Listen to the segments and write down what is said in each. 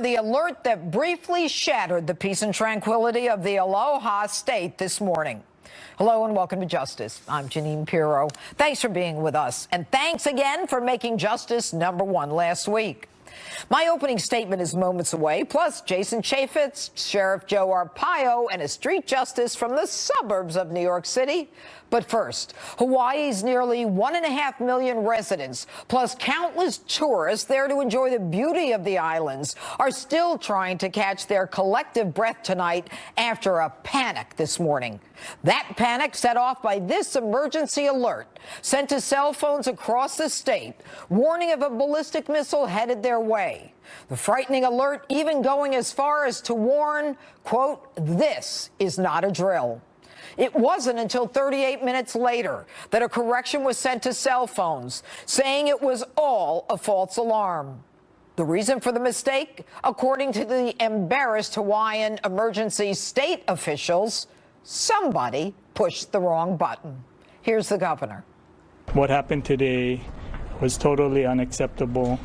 The alert that briefly shattered the peace and tranquility of the Aloha State this morning. Hello and welcome to Justice. I'm Jeanine Pirro. Thanks for being with us. And thanks again for making Justice #1 last week. My opening statement is moments away, plus Jason Chaffetz, Sheriff Joe Arpaio, and a street justice from the suburbs of New York City. But first, Hawaii's nearly 1.5 million residents, plus countless tourists there to enjoy the beauty of the islands, are still trying to catch their collective breath tonight after a panic this morning. That panic set off by this emergency alert sent to cell phones across the state, warning of a ballistic missile headed their way. The frightening alert even going as far as to warn, quote, "This is not a drill." It wasn't until 38 minutes later that a correction was sent to cell phones, saying it was all a false alarm. The reason for the mistake, according to the embarrassed Hawaiian emergency state officials, somebody pushed the wrong button. Here's the governor. What happened today was totally unacceptable,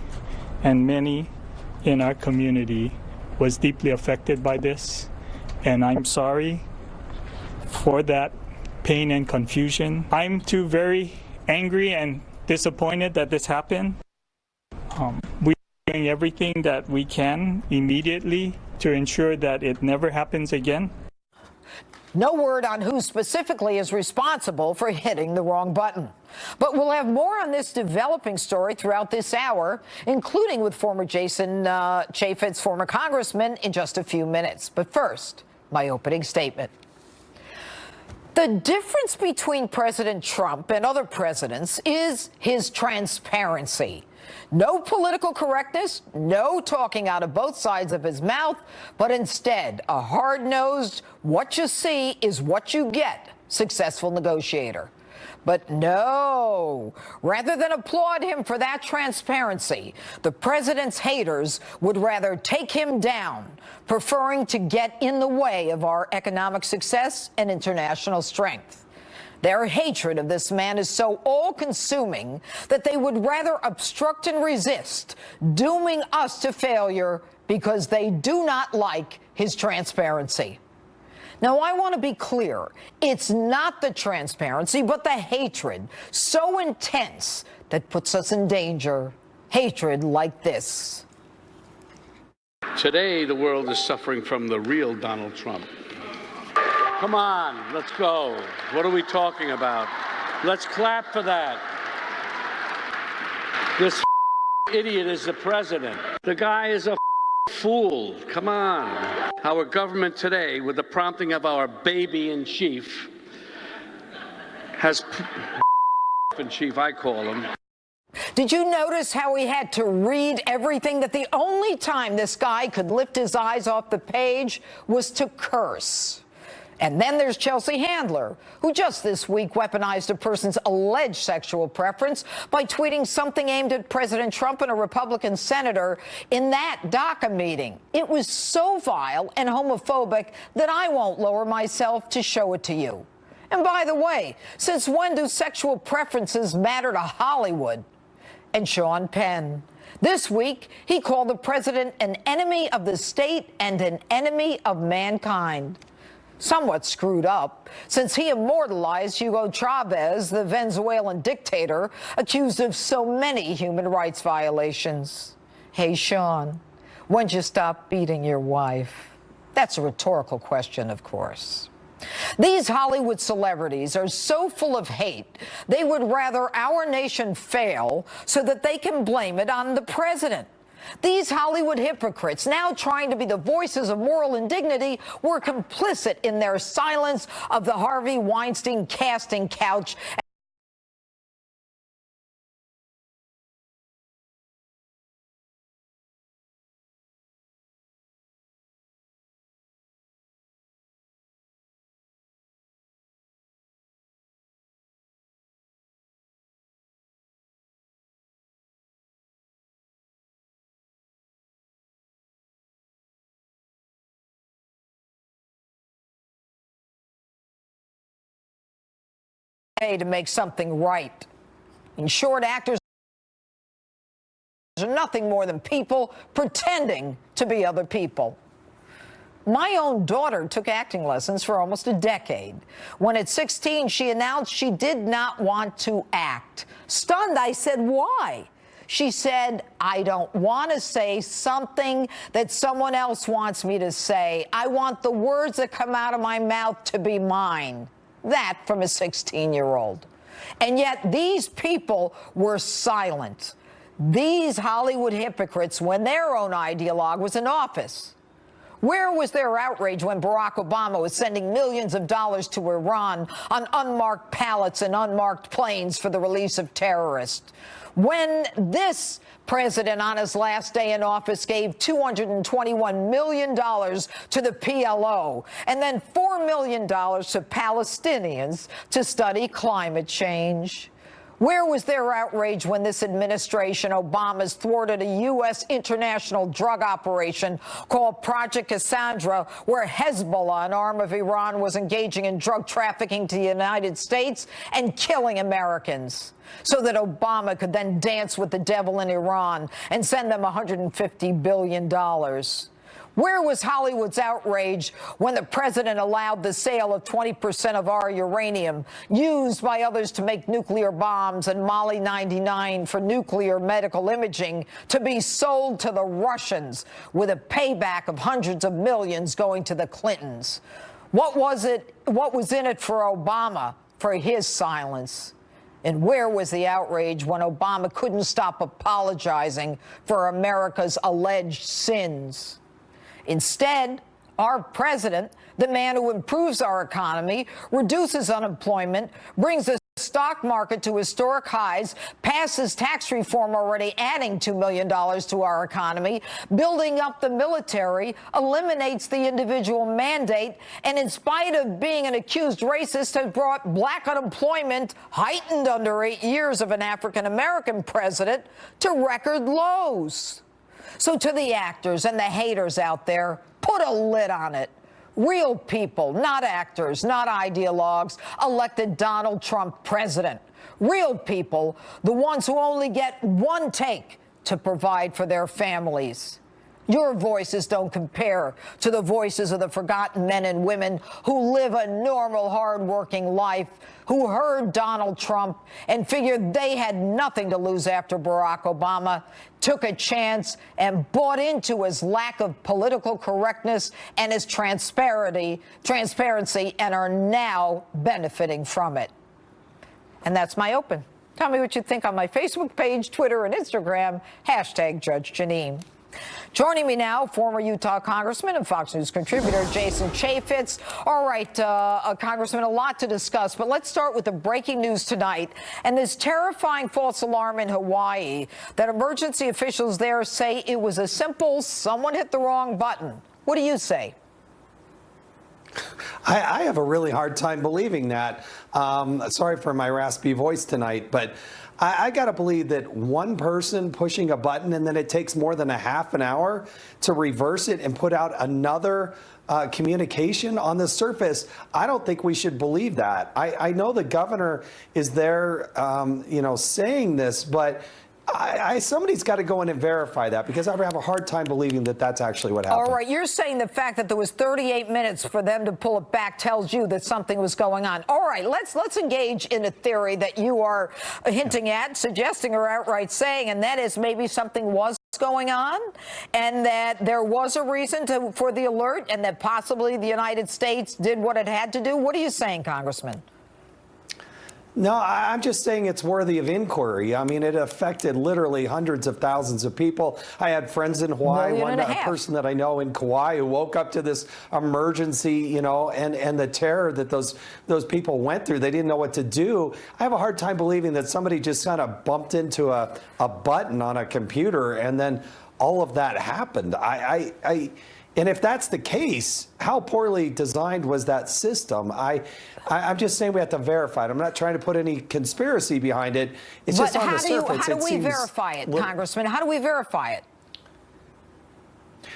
and many in our community was deeply affected by this, and I'm sorry for that pain and confusion. I'm too very angry and disappointed that this happened. We're doing everything that we can immediately to ensure that it never happens again. No word on who specifically is responsible for hitting the wrong button. But we'll have more on this developing story throughout this hour, including with former Jason Chaffetz, former congressman, in just a few minutes. But first, my opening statement. The difference between President Trump and other presidents is his transparency. No political correctness, no talking out of both sides of his mouth, but instead a hard-nosed, what you see is what you get, successful negotiator. But no, rather than applaud him for that transparency, the president's haters would rather take him down, preferring to get in the way of our economic success and international strength. Their hatred of this man is so all-consuming that they would rather obstruct and resist, dooming us to failure because they do not like his transparency. Now, I want to be clear. It's not the transparency, but the hatred, so intense that puts us in danger. Hatred like this. Today, the world is suffering from the real Donald Trump. Come on, let's go. What are we talking about? Let's clap for that. This idiot is the president. The guy is a fool. Come on. Our government today, with the prompting of our baby-in-chief, has in chief, I call him. Did you notice how he had to read everything, that the only time this guy could lift his eyes off the page was to curse? And then there's Chelsea Handler, who just this week weaponized a person's alleged sexual preference by tweeting something aimed at President Trump and a Republican senator in that DACA meeting. It was so vile and homophobic that I won't lower myself to show it to you. And by the way, since when do sexual preferences matter to Hollywood? And Sean Penn. This week, he called the president an enemy of the state and an enemy of mankind. Somewhat screwed up, since he immortalized Hugo Chavez, the Venezuelan dictator, accused of so many human rights violations. Hey, Sean, when'd you stop beating your wife? That's a rhetorical question, of course. These Hollywood celebrities are so full of hate, they would rather our nation fail so that they can blame it on the president. These Hollywood hypocrites, now trying to be the voices of moral indignity, were complicit in their silence of the Harvey Weinstein casting couch. To make something right. In short, actors are nothing more than people pretending to be other people. My own daughter took acting lessons for almost a decade. When at 16, she announced she did not want to act. Stunned, I said, why? She said, I don't want to say something that someone else wants me to say. I want the words that come out of my mouth to be mine. That from a 16-year-old. And yet these people were silent. These Hollywood hypocrites when their own ideologue was in office. Where was their outrage when Barack Obama was sending millions of dollars to Iran on unmarked pallets and unmarked planes for the release of terrorists? When this president on his last day in office gave $221 million to the PLO and then $4 million to Palestinians to study climate change? Where was their outrage when this administration, Obama's, thwarted a U.S. international drug operation called Project Cassandra, where Hezbollah, an arm of Iran, was engaging in drug trafficking to the United States and killing Americans, so that Obama could then dance with the devil in Iran and send them $150 billion? Where was Hollywood's outrage when the president allowed the sale of 20% of our uranium, used by others to make nuclear bombs, and Molly 99 for nuclear medical imaging, to be sold to the Russians with a payback of hundreds of millions going to the Clintons? What was in it for Obama for his silence? And where was the outrage when Obama couldn't stop apologizing for America's alleged sins? Instead, our president, the man who improves our economy, reduces unemployment, brings the stock market to historic highs, passes tax reform already adding $2 million to our economy, building up the military, eliminates the individual mandate, and in spite of being an accused racist, has brought black unemployment, heightened under 8 years of an African-American president, to record lows. So to the actors and the haters out there, put a lid on it. Real people, not actors, not ideologues, elected Donald Trump president. Real people, the ones who only get one take to provide for their families. Your voices don't compare to the voices of the forgotten men and women who live a normal, hard-working life, who heard Donald Trump and figured they had nothing to lose after Barack Obama, took a chance and bought into his lack of political correctness and his transparency, and are now benefiting from it. And that's my open. Tell me what you think on my Facebook page, Twitter, and Instagram, #JudgeJeanine. Joining me now, former Utah Congressman and Fox News contributor Jason Chaffetz. All right, Congressman, a lot to discuss, but let's start with the breaking news tonight and this terrifying false alarm in Hawaii that emergency officials there say it was a simple someone hit the wrong button. What do you say? I have a really hard time believing that. Sorry for my raspy voice tonight, but I got to believe that one person pushing a button and then it takes more than a half an hour to reverse it and put out another communication on the surface. I don't think we should believe that. I know the governor is there, saying this, but somebody's got to go in and verify that, because I have a hard time believing that that's actually what happened. All right, you're saying the fact that there was 38 minutes for them to pull it back tells you that something was going on. All right, let's engage in a theory that you are hinting at, suggesting, or outright saying, and that is maybe something was going on, and that there was a reason for the alert, and that possibly the United States did what it had to do. What are you saying, Congressman? No, I'm just saying it's worthy of inquiry. I mean, it affected literally hundreds of thousands of people. I had friends in Hawaii, one person that I know in Kauai who woke up to this emergency, and the terror that those people went through. They didn't know what to do. I have a hard time believing that somebody just kind of bumped into a button on a computer and then all of that happened. And if that's the case, how poorly designed was that system? I'm just saying we have to verify it. I'm not trying to put any conspiracy behind it. It's just on the surface. How do we verify it, Congressman? How do we verify it?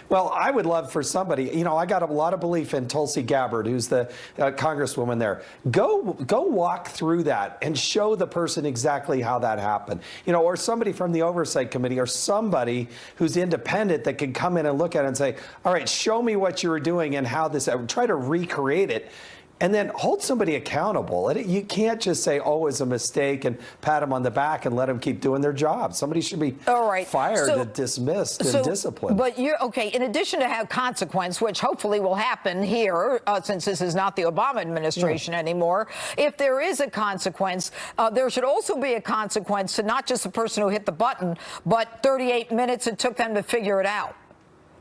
Well, I would love for somebody, you know, I got a lot of belief in Tulsi Gabbard, who's the congresswoman there. Go walk through that and show the person exactly how that happened. You know, or somebody from the Oversight Committee or somebody who's independent that can come in and look at it and say, all right, show me what you were doing and how this, try to recreate it. And then hold somebody accountable. You can't just say, oh, it was a mistake and pat them on the back and let them keep doing their job. Somebody should be fired and dismissed and disciplined. But you're okay. In addition to have consequence, which hopefully will happen here, since this is not the Obama administration anymore, if there is a consequence, there should also be a consequence to not just the person who hit the button, but 38 minutes it took them to figure it out.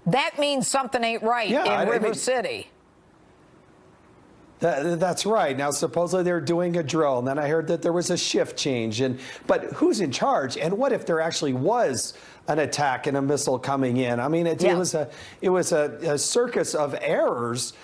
That means something ain't right in River City. That's right. Now, supposedly they're doing a drill, and then I heard that there was a shift change. But who's in charge? And what if there actually was an attack and a missile coming in? I mean, it was a circus of errors.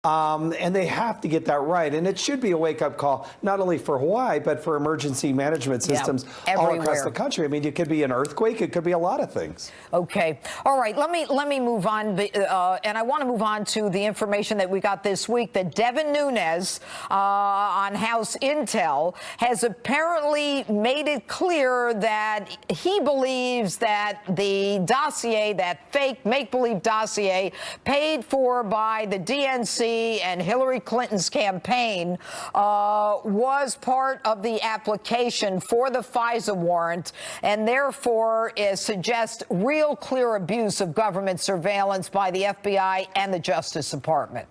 And they have to get that right. And it should be a wake-up call, not only for Hawaii, but for emergency management systems all across the country. I mean, it could be an earthquake. It could be a lot of things. Okay. All right. Let me move on. And I want to move on to the information that we got this week that Devin Nunes on House Intel has apparently made it clear that he believes that the dossier, that fake make-believe dossier paid for by the DNC and Hillary Clinton's campaign was part of the application for the FISA warrant, and therefore suggests real clear abuse of government surveillance by the FBI and the Justice Department.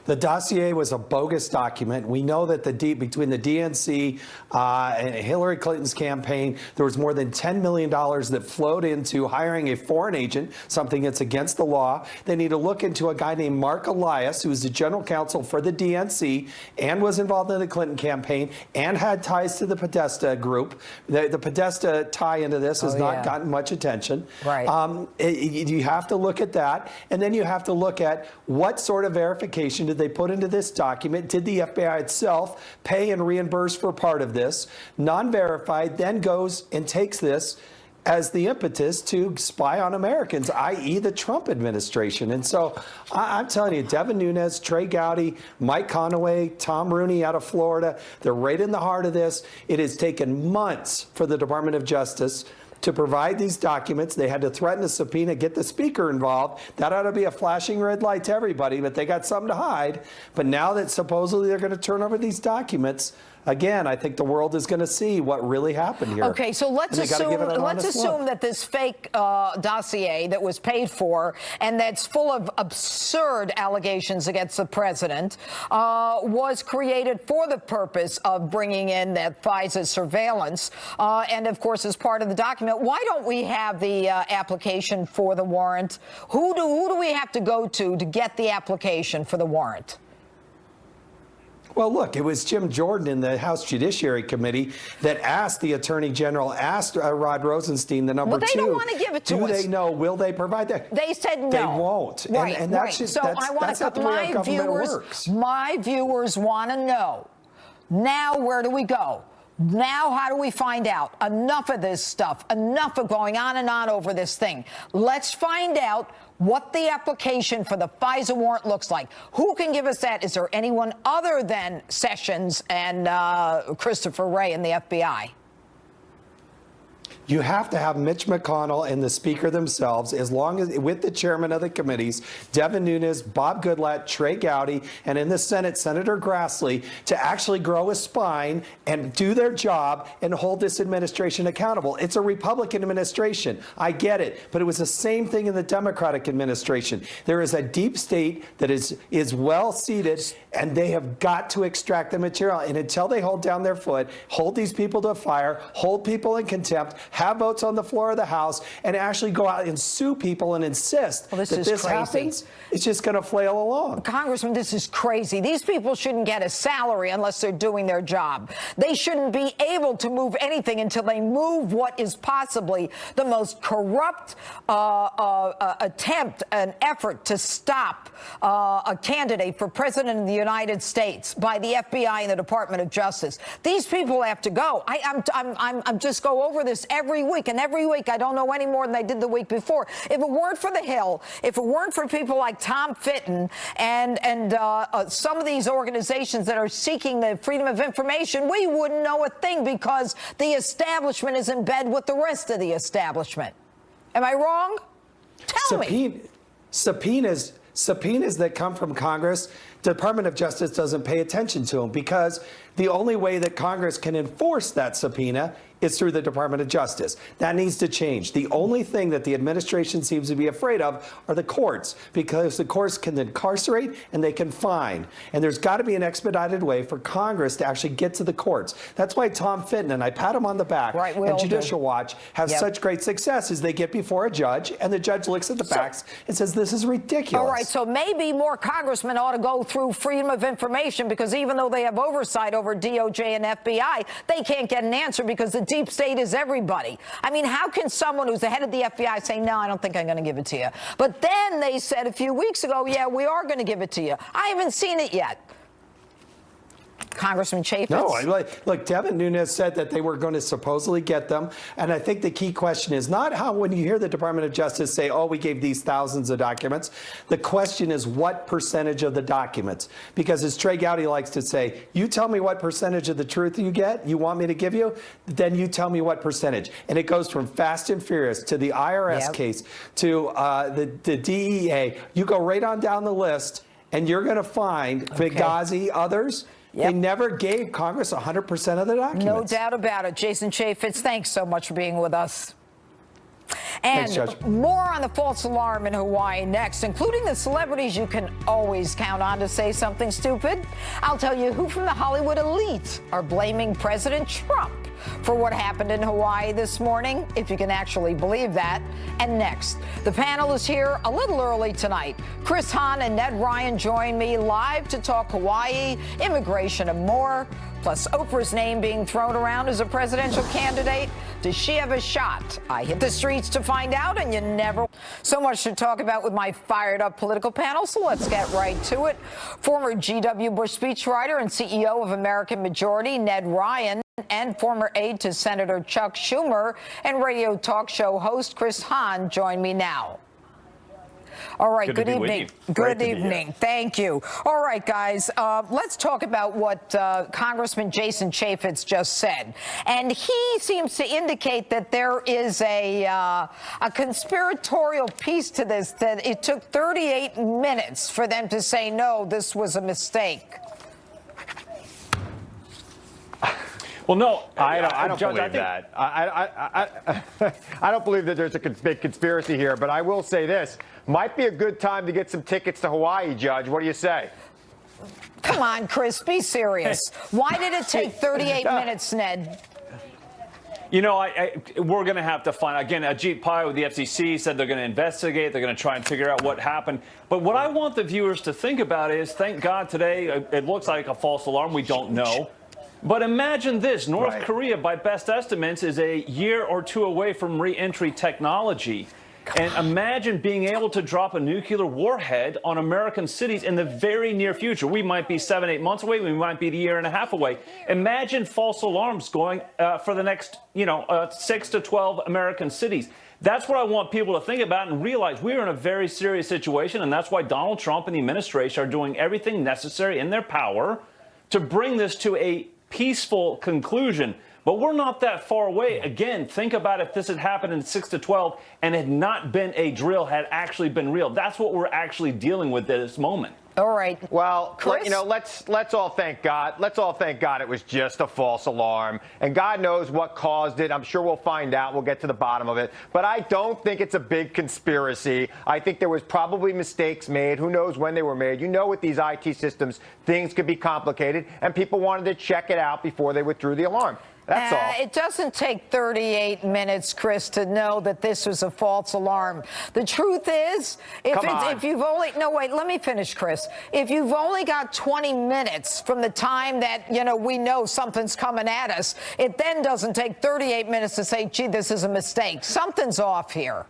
The dossier was a bogus document. We know that between the DNC and Hillary Clinton's campaign, there was more than $10 million that flowed into hiring a foreign agent, something that's against the law. They need to look into a guy named Mark Elias, who was the general counsel for the DNC and was involved in the Clinton campaign and had ties to the Podesta group. The Podesta tie into this has not gotten much attention. Right. You have to look at that, and then you have to look at what sort of verification did they put into this document? Did the FBI itself pay and reimburse for part of this? Non-verified then goes and takes this as the impetus to spy on Americans, i.e. the Trump administration. And so I'm telling you, Devin Nunes, Trey Gowdy, Mike Conaway, Tom Rooney out of Florida, they're right in the heart of this. It has taken months for the Department of Justice to provide these documents. They had to threaten a subpoena, get the speaker involved. That ought to be a flashing red light to everybody, but they got something to hide. But now that supposedly they're going to turn over these documents, again, I think the world is going to see what really happened here. Okay, so let's assume that this fake dossier that was paid for and that's full of absurd allegations against the president was created for the purpose of bringing in that FISA surveillance. And, of course, as part of the document, why don't we have the application for the warrant? Who do we have to go to get the application for the warrant? Well, look, it was Jim Jordan in the House Judiciary Committee that asked the Attorney General, asked Rod Rosenstein, the number two. Well, they don't want to give it to us. Do they know? Will they provide that? They said no. They won't. Right, and that's just, so that's not the way our government works. My viewers want to know. Now, where do we go? Now, how do we find out? Enough of this stuff. Enough of going on and on over this thing. Let's find out what the application for the FISA warrant looks like. Who can give us that? Is there anyone other than Sessions and Christopher Wray and the FBI? You have to have Mitch McConnell and the Speaker themselves, as long as with the chairman of the committees, Devin Nunes, Bob Goodlatte, Trey Gowdy, and in the Senate, Senator Grassley, to actually grow a spine and do their job and hold this administration accountable. It's a Republican administration. I get it. But it was the same thing in the Democratic administration. There is a deep state that is well seated, and they have got to extract the material. And until they hold down their foot, hold these people to fire, hold people in contempt, have votes on the floor of the House, and actually go out and sue people and insist that this happens, it's just going to flail along. Congressman, this is crazy. These people shouldn't get a salary unless they're doing their job. They shouldn't be able to move anything until they move what is possibly the most corrupt attempt, an effort to stop a candidate for president of the United States by the FBI and the Department of Justice. These people have to go. I'm just go over this every week, and every week I don't know any more than they did the week before. If it weren't for the Hill, if it weren't for people like Tom Fitton and some of these organizations that are seeking the freedom of information, we wouldn't know a thing because the establishment is in bed with the rest of the establishment. Am I wrong? Tell me. Subpoenas that come from Congress, the Department of Justice doesn't pay attention to them because the only way that Congress can enforce that subpoena is through the Department of Justice. That needs to change. The only thing that the administration seems to be afraid of are the courts, because the courts can incarcerate and they can fine. And there's got to be an expedited way for Congress to actually get to the courts. That's why Tom Fitton, and I pat him on the back, and Judicial Watch have such great success, is they get before a judge and the judge looks at the facts and says, this is ridiculous. All right, so maybe more congressmen ought to go through freedom of information, because even though they have oversight over DOJ and FBI, they can't get an answer because the deep state is everybody. I mean, how can someone who's the head of the FBI say, no, I don't think I'm going to give it to you? But then they said a few weeks ago, yeah, we are going to give it to you. I haven't seen it yet. Congressman Chaffetz? No, look, Devin Nunes said that they were going to supposedly get them. And I think the key question is not how, when you hear the Department of Justice say, oh, we gave these thousands of documents, the question is what percentage of the documents? Because as Trey Gowdy likes to say, you tell me what percentage of the truth you get, you want me to give you, then you tell me what percentage. And it goes from Fast and Furious to the IRS case to the DEA. You go right on down the list, and you're going to find Benghazi, others. They never gave Congress 100% of the documents. No doubt about it. Jason Chaffetz, thanks so much for being with us. And Thanks, more on the false alarm in Hawaii next, including the celebrities you can always count on to say something stupid. I'll tell you who from the Hollywood elite are blaming President Trump for what happened in Hawaii this morning, if you can actually believe that. And next, the panel is here a little early tonight. Chris Hahn and Ned Ryan join me live to talk Hawaii, immigration, and more. Plus, Oprah's name being thrown around as a presidential candidate. Does she have a shot? I hit the streets to find out, and you never. So much to talk about with my fired-up political panel, so let's get right to it. Former G.W. Bush speechwriter and CEO of American Majority, Ned Ryan, and former aide to Senator Chuck Schumer and radio talk show host Chris Hahn join me now. All right, good evening. Good evening. Thank you. All right, guys, let's talk about what Congressman Jason Chaffetz just said. And he seems to indicate that there is a conspiratorial piece to this, that it took 38 minutes for them to say, no, this was a mistake. Well, no, I don't Judge, believe that. I don't believe that there's a big conspiracy here, but I will say this. Might be a good time to get some tickets to Hawaii, Judge. What do you say? Come on, Chris, be serious. Why did it take 38 minutes, Ned? You know, we're going to have to find, again, Ajit Pai with the FCC said they're going to investigate. They're going to try and figure out what happened. But what I want the viewers to think about is, thank God today, it looks like a false alarm. We don't know. But imagine this. North Korea, by best estimates, is a year or two away from re-entry technology. And imagine being able to drop a nuclear warhead on American cities in the very near future. We might be 7-8 months away. We might be a year and a half away. Imagine false alarms going for the next, 6 to 12 American cities. That's what I want people to think about and realize we're in a very serious situation. And that's why Donald Trump and the administration are doing everything necessary in their power to bring this to a peaceful conclusion. But we're not that far away. Again, think about if this had happened in 6 to 12 and had not been a drill, had actually been real. That's what we're actually dealing with at this moment. All right. Well, Chris? let's all thank God. Let's all thank God it was just a false alarm. And God knows what caused it. I'm sure we'll find out. We'll get to the bottom of it. But I don't think it's a big conspiracy. I think there was probably mistakes made. Who knows when they were made? You know, with these IT systems, things could be complicated. And people wanted to check it out before they withdrew the alarm. That's all. It doesn't take 38 minutes, Chris, to know that this was a false alarm. The truth is, if you've only, no, wait, let me finish, Chris. If you've only got 20 minutes from the time that, we know something's coming at us, it then doesn't take 38 minutes to say, gee, this is a mistake. Something's off here.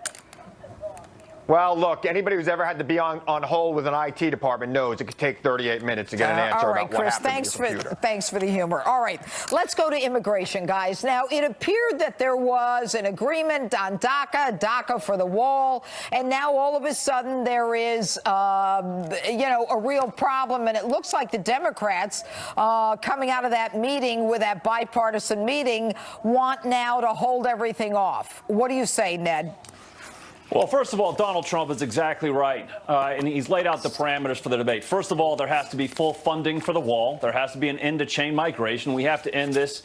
Well, look, anybody who's ever had to be on hold with an IT department knows it could take 38 minutes to get an answer all right, about what Chris, happened to your computer. thanks for the humor. All right, let's go to immigration, guys. Now, it appeared that there was an agreement on DACA for the wall, and now all of a sudden there is, a real problem, and it looks like the Democrats coming out of that meeting with that bipartisan meeting want now to hold everything off. What do you say, Ned? Well, first of all, Donald Trump is exactly right, and he's laid out the parameters for the debate. First of all, there has to be full funding for the wall. There has to be an end to chain migration. We have to end this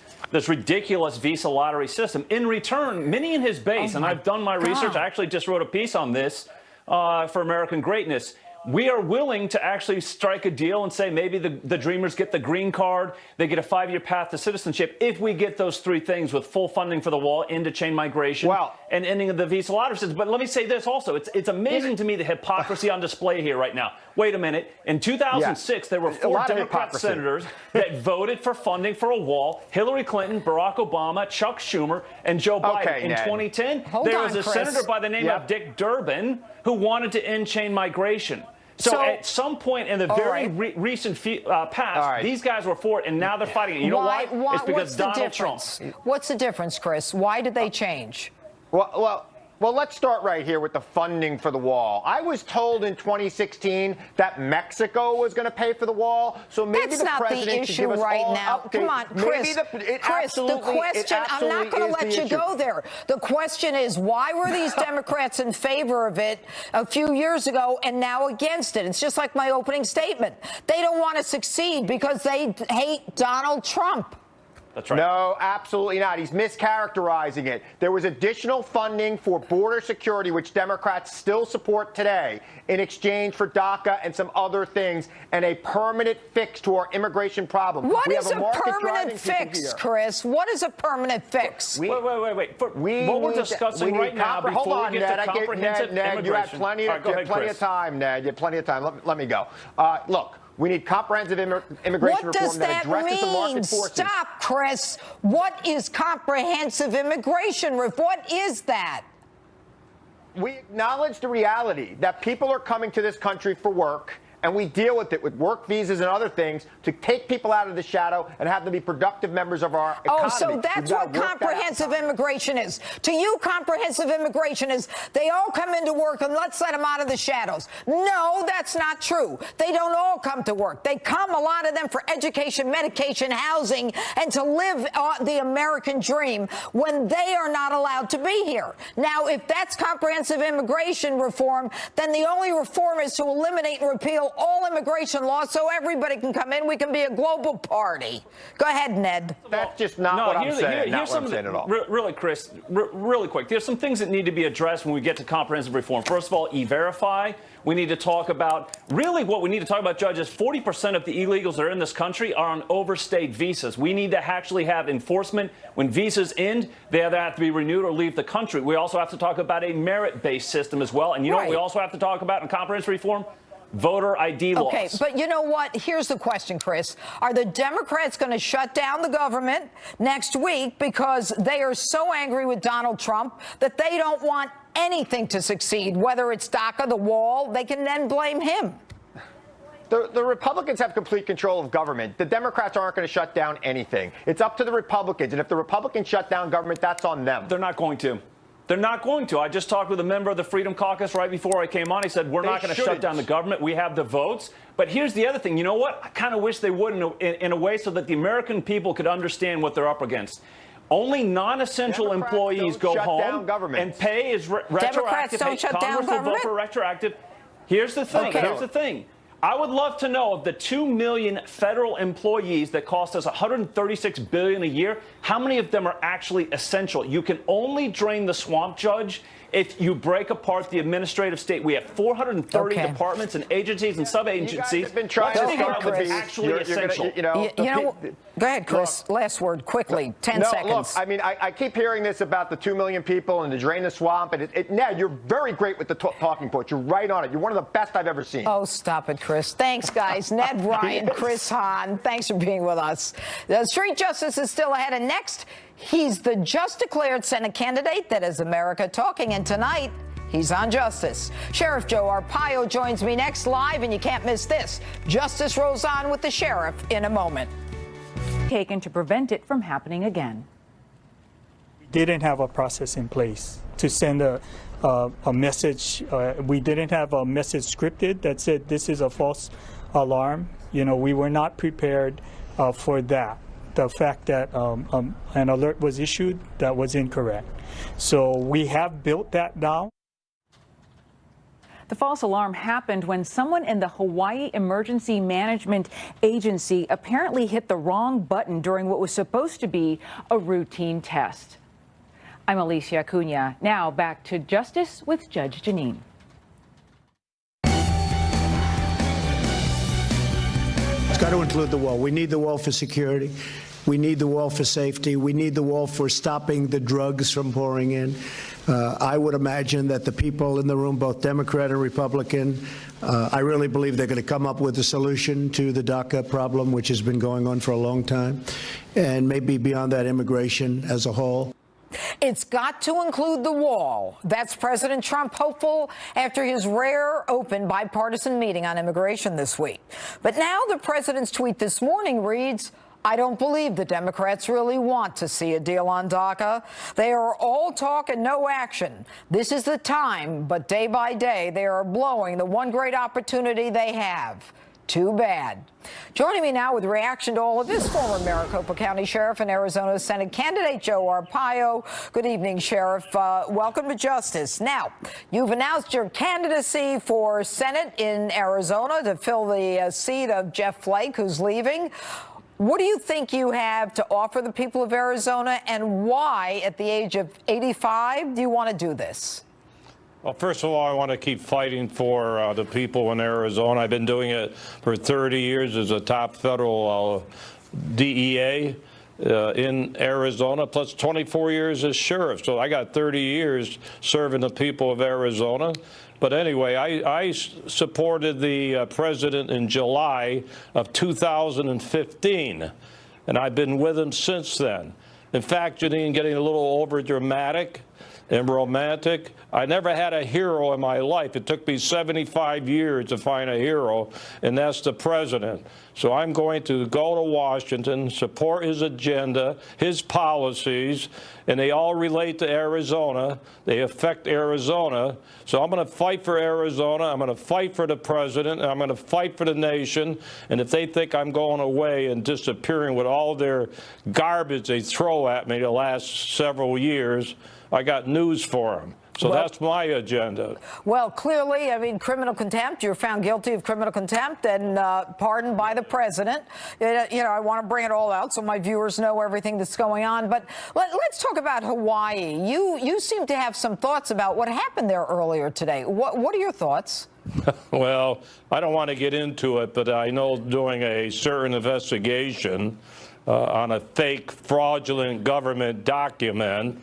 ridiculous visa lottery system. In return, many in his base, and I've done my research, I actually just wrote a piece on this for American Greatness. We are willing to actually strike a deal and say maybe the Dreamers get the green card, they get a 5-year path to citizenship if we get those three things with full funding for the wall, end to chain migration, and ending of the visa lottery system. But let me say this also. It's amazing to me the hypocrisy on display here right now. Wait a minute. In 2006, there were 4 Democrat senators that voted for funding for a wall. Hillary Clinton, Barack Obama, Chuck Schumer, and Joe Biden. In 2010, there was a senator by the name of Dick Durbin who wanted to end chain migration. So at some point in the very recent past, these guys were for it, and now they're fighting it. You know why? It's because Donald Trump. What's the difference, Chris? Why did they change? Well, let's start right here with the funding for the wall. I was told in 2016 that Mexico was going to pay for the wall, so maybe the president should give us all now. updates. Come on, Chris. Chris, the question, I'm not going to let you go there. The question is, why were these Democrats in favor of it a few years ago and now against it? It's just like my opening statement. They don't want to succeed because they hate Donald Trump. That's right. No, absolutely not. He's mischaracterizing it. There was additional funding for border security, which Democrats still support today, in exchange for DACA and some other things, and a permanent fix to our immigration problem. What is a permanent fix, Chris? What is a permanent fix? Wait. What we're discussing right now, before we get to comprehensive immigration. You have plenty of time, Ned. You have plenty of time. Let me go. Look. We need comprehensive immigration reform that addresses the market forces. Stop, Chris. What is comprehensive immigration reform? What is that? We acknowledge the reality that people are coming to this country for work, and we deal with it with work visas and other things to take people out of the shadow and have them be productive members of our economy. Oh, so that's what comprehensive immigration is. To you, comprehensive immigration is they all come into work and let's let them out of the shadows. No, that's not true. They don't all come to work. They come, a lot of them, for education, medication, housing, and to live the American dream when they are not allowed to be here. Now, if that's comprehensive immigration reform, then the only reform is to eliminate and repeal all immigration laws so everybody can come in. We can be a global party. Go ahead, Ned. That's just not what I'm saying. Not what I'm saying at all. Really, Chris, really quick. There's some things that need to be addressed when we get to comprehensive reform. First of all, E-Verify. We need to talk about, really what we need to talk about, Judge, is 40% of the illegals that are in this country are on overstayed visas. We need to actually have enforcement. When visas end, they either have to be renewed or leave the country. We also have to talk about a merit-based system as well. And you know what we also have to talk about in comprehensive reform? Voter ID laws. Okay, but you know what? Here's the question, Chris. Are the Democrats going to shut down the government next week because they are so angry with Donald Trump that they don't want anything to succeed, whether it's DACA, the wall? They can then blame him. The Republicans have complete control of government. The Democrats aren't going to shut down anything. It's up to the Republicans. And if the Republicans shut down government, that's on them. They're not going to. They're not going to. I just talked with a member of the Freedom Caucus right before I came on. He said, we're not going to shut down the government. We have the votes. But here's the other thing. You know what? I kind of wish they would in a way so that the American people could understand what they're up against. Only non-essential employees go home and pay is retroactive. Democrats don't shut down government? Vote for retroactive. Here's the thing. Here's the thing. I would love to know of the 2 million federal employees that cost us $136 billion a year, how many of them are actually essential? You can only drain the swamp, Judge, if you break apart the administrative state. We have 430 departments and agencies and sub-agencies. Been trying to start the actually essential. Go ahead, Chris. Last word, quickly, 10 seconds. Look, I mean, I keep hearing this about the 2 million people and to drain the swamp. And Ned, you're very great with the talking points. You're right on it. You're one of the best I've ever seen. Oh, stop it, Chris. Thanks, guys. Ned Ryan, Chris Hahn, thanks for being with us. The street justice is still ahead. And next, he's the just declared Senate candidate that is America Talking. And tonight, He's on Justice. Sheriff Joe Arpaio joins me next live, and you can't miss this. Justice rolls on with the sheriff in a moment. Taken to prevent it from happening again. We didn't have a process in place to send a message. We didn't have a message scripted that said this is a false alarm. You know, we were not prepared for that. The fact that an alert was issued that was incorrect. So we have built that now. The false alarm happened when someone in the Hawaii Emergency Management Agency apparently hit the wrong button during what was supposed to be a routine test. I'm Alicia Acuna. Now back to Justice with Judge Jeanine. It's got to include the wall. We need the wall for security. We need the wall for safety. We need the wall for stopping the drugs from pouring in. I would imagine that the people in the room, both Democrat and Republican, I really believe they're going to come up with a solution to the DACA problem, which has been going on for a long time, and maybe beyond that, immigration as a whole. It's got to include the wall. That's President Trump hopeful after his rare open bipartisan meeting on immigration this week. But now the president's tweet this morning reads, I don't believe the Democrats really want to see a deal on DACA. They are all talk and no action. This is the time, but day by day, they are blowing the one great opportunity they have. Too bad. Joining me now with reaction to all of this, former Maricopa County Sheriff and Arizona Senate candidate Joe Arpaio. Good evening, Sheriff. Welcome to Justice. Now, you've announced your candidacy for Senate in Arizona to fill the seat of Jeff Flake, who's leaving. What do you think you have to offer the people of Arizona, and why, at the age of 85, do you want to do this? Well, first of all, I want to keep fighting for the people in Arizona. I've been doing it for 30 years as a top federal DEA in Arizona, plus 24 years as sheriff. So I got 30 years serving the people of Arizona. But anyway, I supported the president in July of 2015, and I've been with him since then. In fact, Jeanine, getting a little overdramatic and romantic, I never had a hero in my life. It took me 75 years to find a hero, and that's the president. So I'm going to go to Washington, support his agenda, his policies, and they all relate to Arizona. They affect Arizona. So I'm going to fight for Arizona. I'm going to fight for the president. And I'm going to fight for the nation. And if they think I'm going away and disappearing with all their garbage they throw at me the last several years, I got news for them. So that's my agenda. Well, clearly, I mean, criminal contempt. You're found guilty of criminal contempt and pardoned by the president. You know, I want to bring it all out so my viewers know everything that's going on. But let's talk about Hawaii. You seem to have some thoughts about what happened there earlier today. What are your thoughts? Well, I don't want to get into it, but I know doing a certain investigation on a fake, fraudulent government document,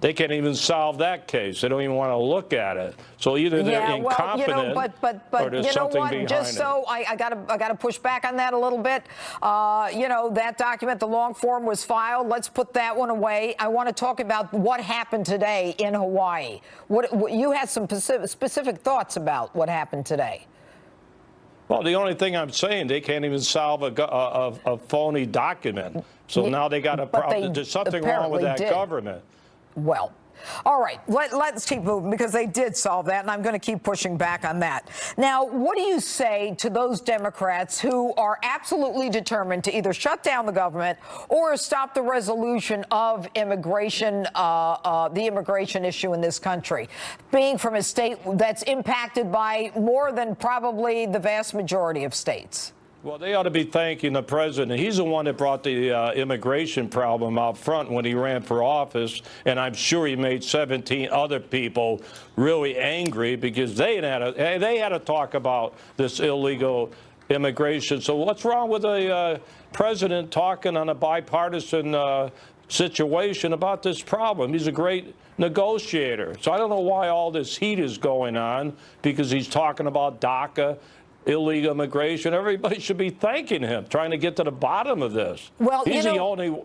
they can't even solve that case. They don't even want to look at it. So either they're incompetent, or there's something behind Just so I gotta push back on that a little bit. You know, that document, the long form, was filed. Let's put that one away. I want to talk about what happened today in Hawaii. What you had some specific thoughts about what happened today. Well, the only thing I'm saying, they can't even solve a phony document. So now they got a problem. There's something wrong with that government. Well, all right, let's keep moving, because they did solve that, and I'm going to keep pushing back on that. Now, what do you say to those Democrats who are absolutely determined to either shut down the government or stop the resolution of immigration, the immigration issue in this country, being from a state that's impacted by more than probably the vast majority of states? Well, they ought to be thanking the president. He's the one that brought the immigration problem out front when he ran for office, and I'm sure he made 17 other people really angry because they had to talk about this illegal immigration. So what's wrong with the president talking on a bipartisan situation about this problem? He's a great negotiator. So I don't know why all this heat is going on, because he's talking about DACA. illegal immigration. Everybody should be thanking him, trying to get to the bottom of this. Well, he's the only.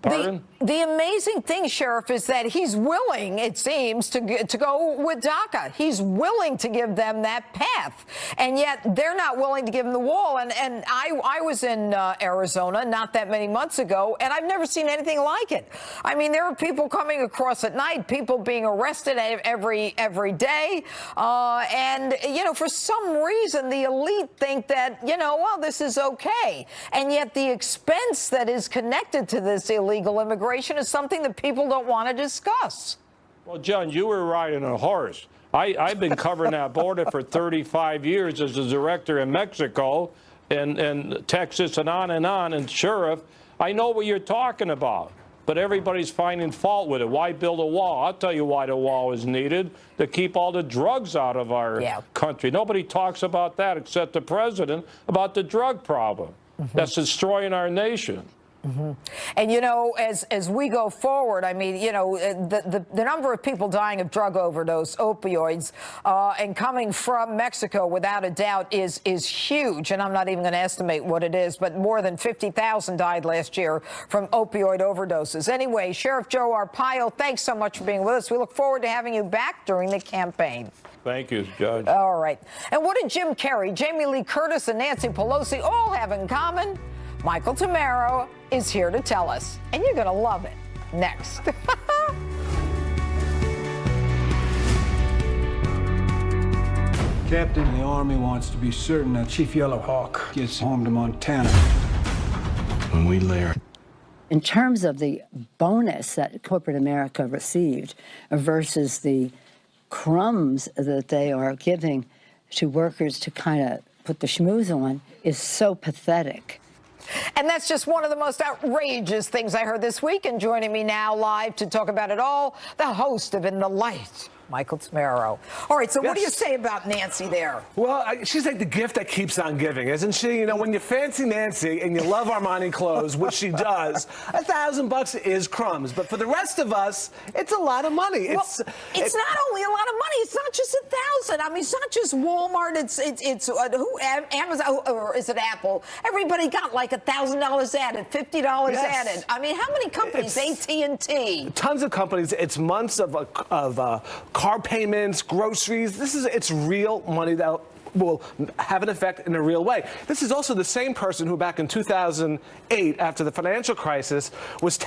Pardon? The amazing thing, Sheriff, is that he's willing, it seems, to go with DACA. He's willing to give them that path, and yet they're not willing to give him the wall. And I was in Arizona not that many months ago, and I've never seen anything like it. I mean, there are people coming across at night, people being arrested every day, and you know, for some reason, the elite think that, you know, well, this is okay, and yet the expense that is connected to this illegal immigration is something that people don't want to discuss. Well, John, you were riding a horse. I've been covering that border for 35 years as a director in Mexico and Texas and on, and Sheriff, I know what you're talking about. But everybody's finding fault with it. Why build a wall? I'll tell you why the wall is needed, to keep all the drugs out of our country. Nobody talks about that except the president, about the drug problem that's destroying our nation. And, you know, as we go forward, I mean, you know, the number of people dying of drug overdose, opioids, and coming from Mexico, without a doubt, is huge. And I'm not even going to estimate what it is, but more than 50,000 died last year from opioid overdoses. Anyway, Sheriff Joe Arpaio, thanks so much for being with us. We look forward to having you back during the campaign. Thank you, Judge. All right. And what did Jim Carrey, Jamie Lee Curtis, and Nancy Pelosi all have in common? Michael Tamaro is here to tell us, and you're going to love it. Next. Captain, the Army wants to be certain that Chief Yellow Hawk gets home to Montana when we land. In terms of the bonus that corporate America received versus the crumbs that they are giving to workers to kind of put the schmooze on is so pathetic. And that's just one of the most outrageous things I heard this week. And joining me now live to talk about it all, the host of In the Light, Michael Tamaro. All right, so what do you say about Nancy there? Well, she's like the gift that keeps on giving, isn't she? You know, when you fancy Nancy and you love Armani clothes, which she does, $1,000 is crumbs. But for the rest of us, it's a lot of money. Well, it's not only a lot of money. It's not just 1,000. I mean, it's not just Walmart. It's Amazon, or is it Apple? Everybody got like $1,000 added, $50 added. I mean, how many companies? AT&T. Tons of companies. It's months of car payments, groceries. It's real money that will have an effect in a real way. This is also the same person who back in 2008, after the financial crisis, was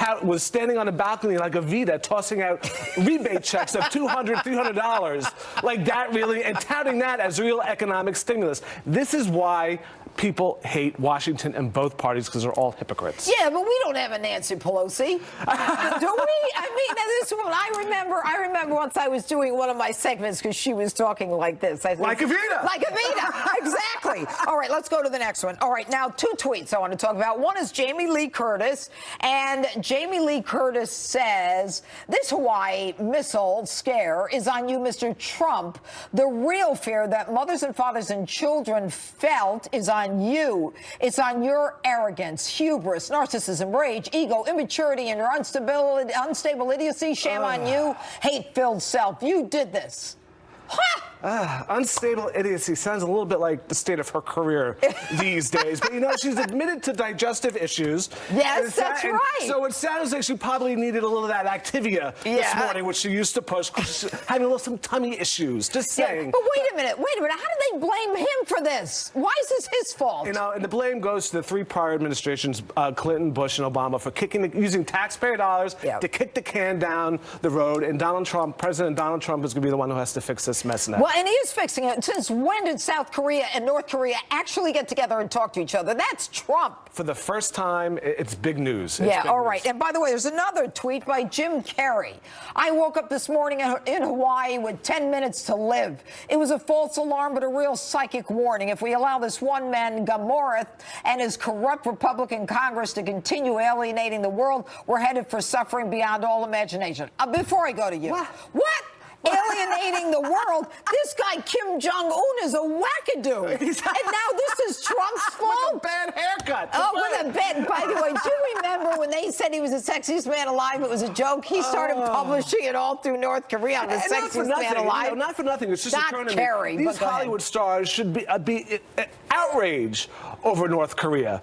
standing on a balcony like a Vita, tossing out rebate checks of $200, $300, like that really, and touting that as real economic stimulus. This is why people hate Washington and both parties, because they're all hypocrites. Yeah, but we don't have a Nancy Pelosi, do we? I mean, this one, I remember once I was doing one of my segments because she was talking like this. I said, like a Vita. Like a Vita, exactly. All right, let's go to the next one. All right, now 2 tweets I want to talk about. One is Jamie Lee Curtis, and Jamie Lee Curtis says, this Hawaii missile scare is on you, Mr. Trump. The real fear that mothers and fathers and children felt is on you. It's on your arrogance, hubris, narcissism, rage, ego, immaturity, and your unstable idiocy. Shame on you, hate-filled self. You did this. Unstable idiocy sounds a little bit like the state of her career these days. But, you know, she's admitted to digestive issues. Yes, that's right. So it sounds like she probably needed a little of that Activia this morning, which she used to push, having some tummy issues. Just saying. Yeah, but wait a minute. How do they blame him for this? Why is this his fault? You know, and the blame goes to the 3 prior administrations, Clinton, Bush, and Obama, for using taxpayer dollars to kick the can down the road. And President Donald Trump is going to be the one who has to fix this mess now. Well, and he is fixing it. Since when did South Korea and North Korea actually get together and talk to each other? That's Trump. For the first time, it's big news. All right. And by the way, there's another tweet by Jim Carrey. I woke up this morning in Hawaii with 10 minutes to live. It was a false alarm, but a real psychic warning. If we allow this one man, Gamoreth, and his corrupt Republican Congress to continue alienating the world, we're headed for suffering beyond all imagination. Before I go to you. What? Alienating the world. This guy Kim Jong-un is a wackadoo. And now this is Trump's fault? With a bad haircut. With a bad. By the way, do you remember when they said he was the sexiest man alive? It was a joke. He started publishing it all through North Korea. The sexiest man alive. Not for nothing. It's just not occurring to Carrie, me. These Hollywood stars should be outrage over North Korea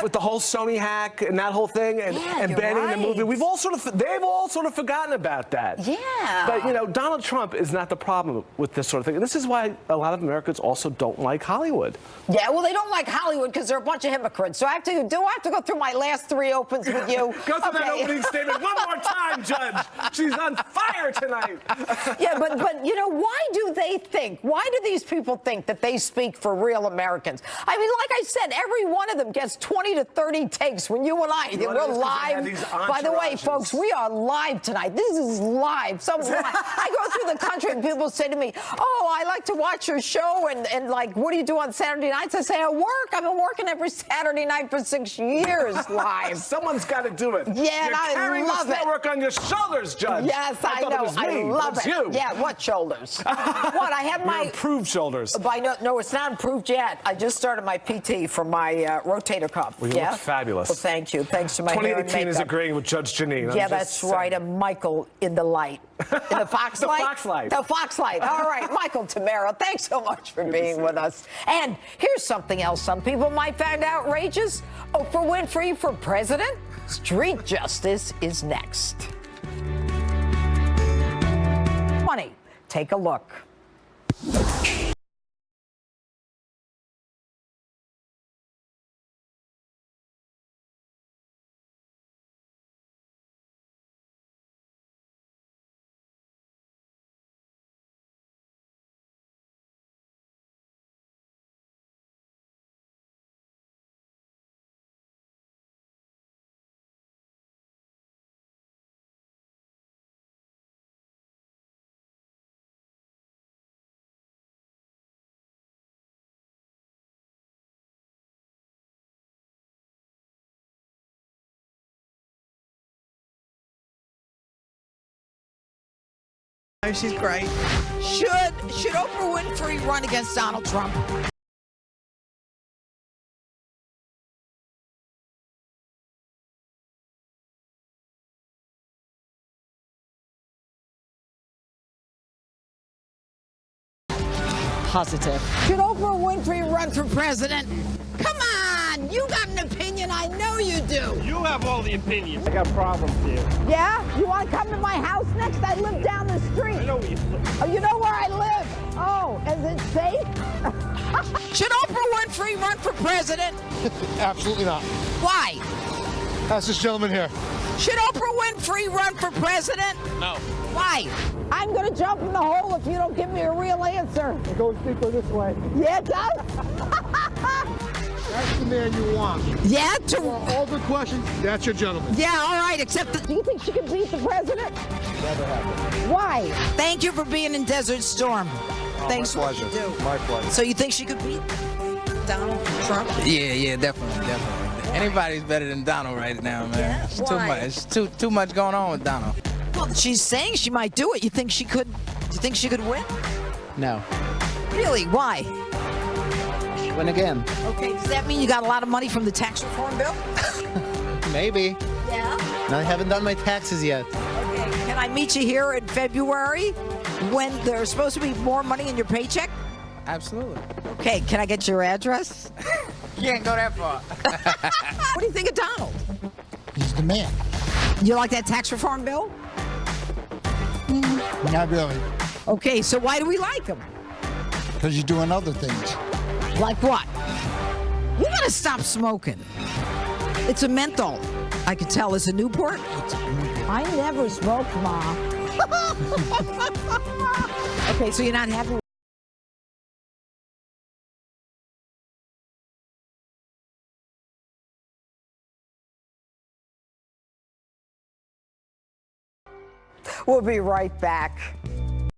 with the whole Sony hack and that whole thing and banning the movie. They've all sort of forgotten about that. Yeah. But, you know, Donald Trump is not the problem with this sort of thing. This is why a lot of Americans also don't like Hollywood. Yeah, well, they don't like Hollywood because they're a bunch of hypocrites. So I have to go through my last 3 opens with you? Go through that opening statement one more time, Judge. She's on fire tonight. Yeah, but you know, why do they think? Why do these people think that they speak for real Americans? I mean, like I said, every one of them gets 20 to 30 takes when you and we're live. By the way, folks, we are live tonight. This is live. I go through the country and people say to me, "Oh, I like to watch your show," and like, "What do you do on Saturday nights?" I say, "I work. I've been working every Saturday night for 6 years live." Someone's got to do it. Yeah, and I love this network on your shoulders, Judge. Yes, I know. I love it. You. Yeah, what shoulders? What? I have my improved shoulders. No, it's not improved yet. I just started my PT for my rotator cuff. Well, you look fabulous. Well, thank you. Thanks to my hair and 2018 is makeup. agreeing with Judge Jeanine. Yeah, that's right. I'm Michael in the light. In the Fox light? The Fox light. The Fox light. All right, Michael Tamara, thanks so much for being with us. And here's something else some people might find outrageous. Oprah Winfrey for president? Street justice is next. Funny. Take a look. She's great. Should Oprah Winfrey run against Donald Trump? Positive. Should Oprah Winfrey run for president? Come on, you got an opinion. I know you do. You have all the opinions. I got problems here. Yeah? You want to come to my house next? I live down the street. I know where you live. Oh, you know where I live? Oh, is it safe? Should Oprah Winfrey run for president? Absolutely not. Why? That's this gentleman here. Should Oprah Winfrey run for president? No. Why? I'm going to jump in the hole if you don't give me a real answer. It goes deeper this way. Yeah, it does? That's the man you want. Yeah? For all the questions, that's your gentleman. Yeah, all right, except that... Do you think she could beat the president? Never happened. Why? Thank you for being in Desert Storm. Thanks for what you do. My pleasure. So you think she could beat Donald Trump? Yeah, definitely. Anybody's better than Donald right now, man. Yeah? It's Why? too much going on with Donald. Well, she's saying she might do it. You think she could? Do you think she could win? No. Really? Why? Win again. Okay, does that mean you got a lot of money from the tax reform bill? Maybe. Yeah. I haven't done my taxes yet. Okay. Can I meet you here in February when there's supposed to be more money in your paycheck? Absolutely. Okay, can I get your address? You can't go that far. What do you think of Donald? He's the man. You like that tax reform bill? Not really. Okay, so why do we like him? Because he's doing other things. Like what? You gotta stop smoking. It's a menthol. I could tell. It's a Newport? I never smoked, Ma. Okay, so you're not happy? We'll be right back.